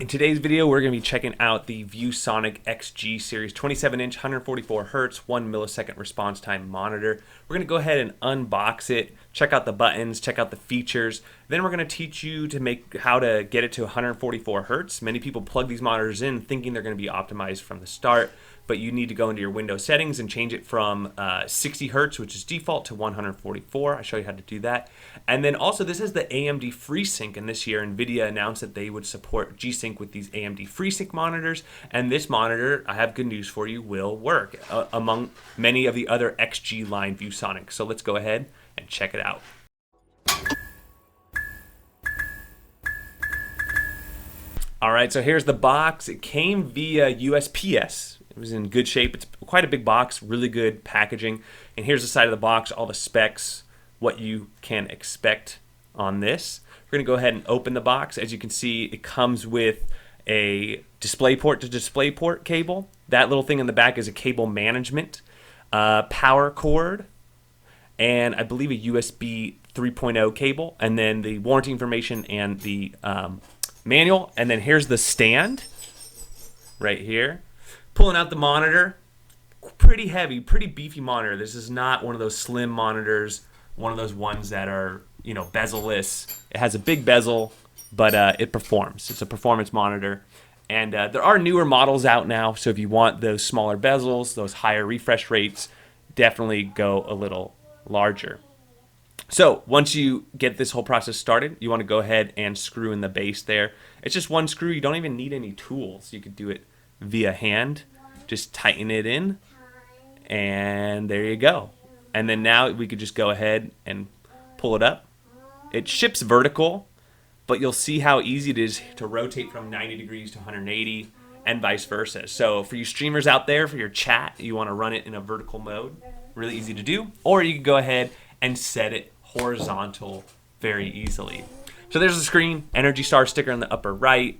In today's video, we're going to be checking out the ViewSonic XG series 27-inch 144Hz 1 millisecond response time monitor. We're going to go ahead and unbox it, check out the buttons, check out the features. Then we're going to teach you how to get it to 144 Hz. Many people plug these monitors in thinking they're going to be optimized from the start, but you need to go into your Windows settings and change it from 60 Hz, which is default, to 144. I'll show you how to do that. And then also, this is the AMD FreeSync, and this year Nvidia announced that they would support G-Sync with these AMD FreeSync monitors. And this monitor, I have good news for you, will work among many of the other XG line ViewSonic. So let's go ahead and check it out. All right, so here's the box. It came via USPS. It was in good shape. It's quite a big box, really good packaging. And here's the side of the box, all the specs, what you can expect on this. We're gonna go ahead and open the box. As you can see, it comes with a DisplayPort to DisplayPort cable. That little thing in the back is a cable management, power cord, and I believe a USB 3.0 cable, and then the warranty information and the manual. And then here's the stand right here. Pulling out the monitor, pretty heavy, pretty beefy monitor. This is not one of those slim monitors, one of those ones that are, you know, bezel-less. It has a big bezel, but it performs. It's a performance monitor. And there are newer models out now, so if you want those smaller bezels, those higher refresh rates, definitely go a little larger. So once you get this whole process started, you want to go ahead and screw in the base there. It's just one screw. You don't even need any tools. You could do it via hand. Just tighten it in, and there you go. And then now we could just go ahead and pull it up. It ships vertical, but you'll see how easy it is to rotate from 90 degrees to 180 and vice versa. So for you streamers out there, for your chat, you want to run it in a vertical mode, really easy to do. Or you can go ahead and set it horizontal very easily. So there's the screen, Energy Star sticker in the upper right.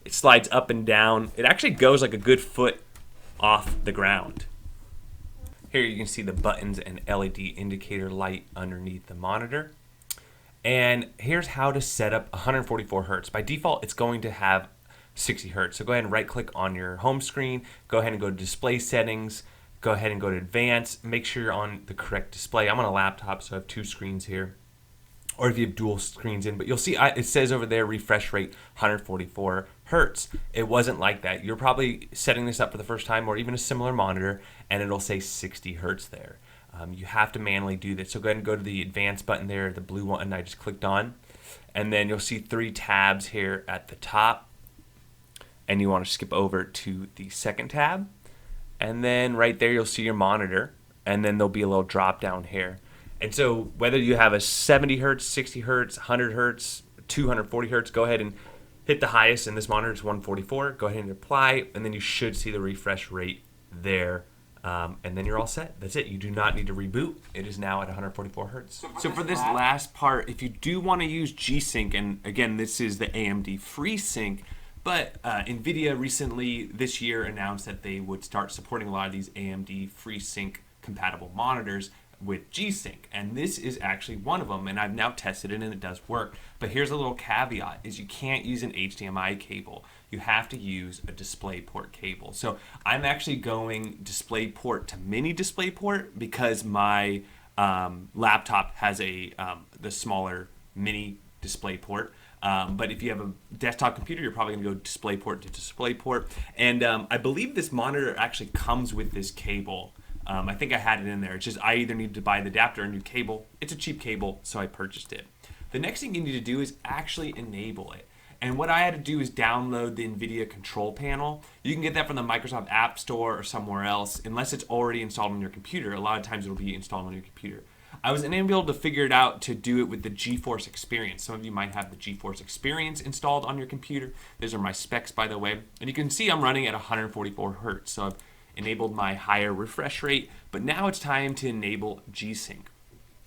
It slides up and down. It actually goes like a good foot off the ground. Here you can see the buttons and LED indicator light underneath the monitor. And here's how to set up 144 Hz. By default, it's going to have 60 Hz. So go ahead and right click on your home screen, go ahead and go to display settings, go ahead and go to advanced, make sure you're on the correct display. I'm on a laptop, so I have two screens here. Or if you have dual screens in, but you'll see it says over there refresh rate 144 Hz. It wasn't like that. You're probably setting this up for the first time or even a similar monitor, and it'll say 60 Hz there. You have to manually do this. So go ahead and go to the advanced button there, the blue one I just clicked on, and then you'll see 3 tabs here at the top, and you want to skip over to the second tab, and then right there you'll see your monitor, and then there'll be a little drop down here. And so whether you have a 70 Hz, 60 Hz, 100 Hz, 240 Hz, go ahead and hit the highest, and this monitor is 144. Go ahead and apply, and then you should see the refresh rate there. And then you're all set. That's it. You do not need to reboot. It is now at 144 Hz. So for this last part, if you do want to use G-Sync, and again, this is the AMD FreeSync, but Nvidia recently this year announced that they would start supporting a lot of these AMD FreeSync compatible monitors with G-Sync, and this is actually one of them, and I've now tested it and it does work. But here's a little caveat, is you can't use an HDMI cable. You have to use a DisplayPort cable. So I'm actually going DisplayPort to mini DisplayPort because my laptop has the smaller mini DisplayPort. But if you have a desktop computer, you're probably going to go DisplayPort to DisplayPort. And I believe this monitor actually comes with this cable. I think I had it in there. It's just I either need to buy the adapter or a new cable. It's a cheap cable, so I purchased it. The next thing you need to do is actually enable it. And what I had to do is download the Nvidia control panel. You can get that from the Microsoft App Store or somewhere else, unless it's already installed on your computer. A lot of times it'll be installed on your computer. I was unable to figure it out to do it with the GeForce Experience. Some of you might have the GeForce Experience installed on your computer. These are my specs, by the way. And you can see I'm running at 144 Hz. So I've enabled my higher refresh rate, but now it's time to enable G-Sync.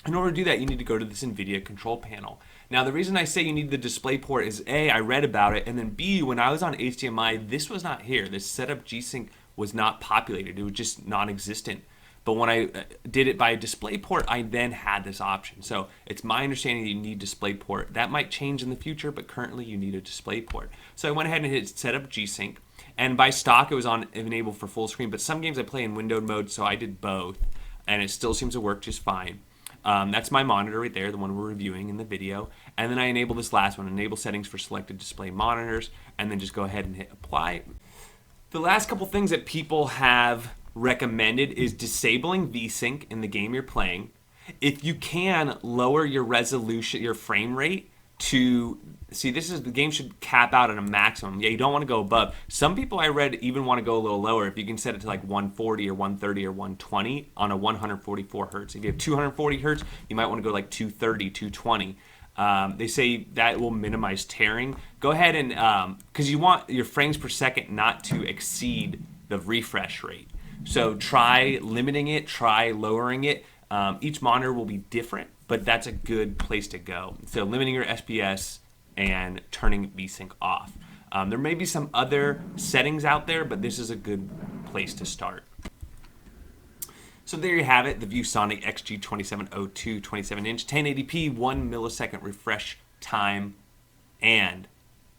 In order to do that, you need to go to this Nvidia control panel. Now, the reason I say you need the DisplayPort is A, I read about it, and then B, when I was on HDMI, this was not here. This setup G-Sync was not populated. It was just non-existent. But when I did it by DisplayPort, I then had this option. So it's my understanding that you need DisplayPort. That might change in the future, but currently you need a DisplayPort. So I went ahead and hit set up G-Sync. And by stock, it was on enabled for full screen. But some games I play in windowed mode, so I did both. And it still seems to work just fine. That's my monitor right there, the one we're reviewing in the video. And then I enable this last one, enable settings for selected display monitors, and then just go ahead and hit apply. The last couple things that people have recommended is disabling VSync in the game you're playing. If you can, lower your resolution, your frame rate to, see, this is, the game should cap out at a maximum. Yeah, you don't want to go above. Some people I read even want to go a little lower. If you can set it to like 140 or 130 or 120 on a 144 hertz. If you have 240 hertz, you might want to go like 230, 220. They say that will minimize tearing. Go ahead and, because you want your frames per second not to exceed the refresh rate. So try limiting it, try lowering it. Each monitor will be different, but that's a good place to go. So limiting your SPS and turning VSync off. There may be some other settings out there, but this is a good place to start. So there you have it, the ViewSonic XG2702 27-inch 1080p 1 millisecond refresh time and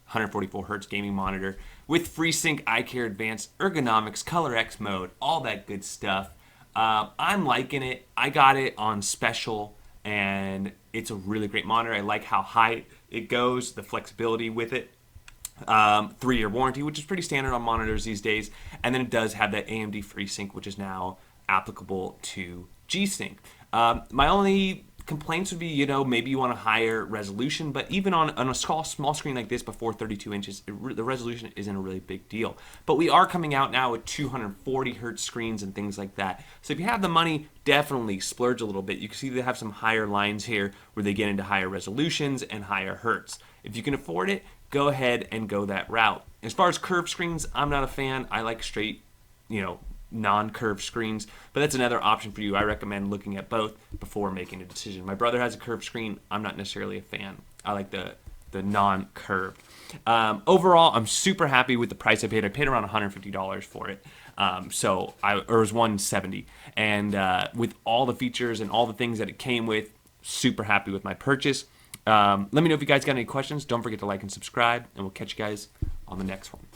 144 hertz gaming monitor with FreeSync, iCare Advanced, ergonomics, Color X mode, all that good stuff. I'm liking it. I got it on special, and it's a really great monitor. I like how high it goes, the flexibility with it. 3-year warranty, which is pretty standard on monitors these days. And then it does have that AMD FreeSync, which is now applicable to G-Sync. My only complaints would be, you know, maybe you want a higher resolution, but even on a small screen like this before 32 inches, the resolution isn't a really big deal. But we are coming out now with 240 hertz screens and things like that. So if you have the money, definitely splurge a little bit. You can see they have some higher lines here where they get into higher resolutions and higher hertz. If you can afford it, go ahead and go that route. As far as curved screens, I'm not a fan. I like straight, you know, non-curved screens, but that's another option for you. I recommend looking at both before making a decision. My brother has a curved screen. I'm not necessarily a fan. I like the non-curved. Overall, I'm super happy with the price I paid. I paid around $150 for it. Or it was $170. And with all the features and all the things that it came with, super happy with my purchase. Let me know if you guys got any questions. Don't forget to like and subscribe, and we'll catch you guys on the next one.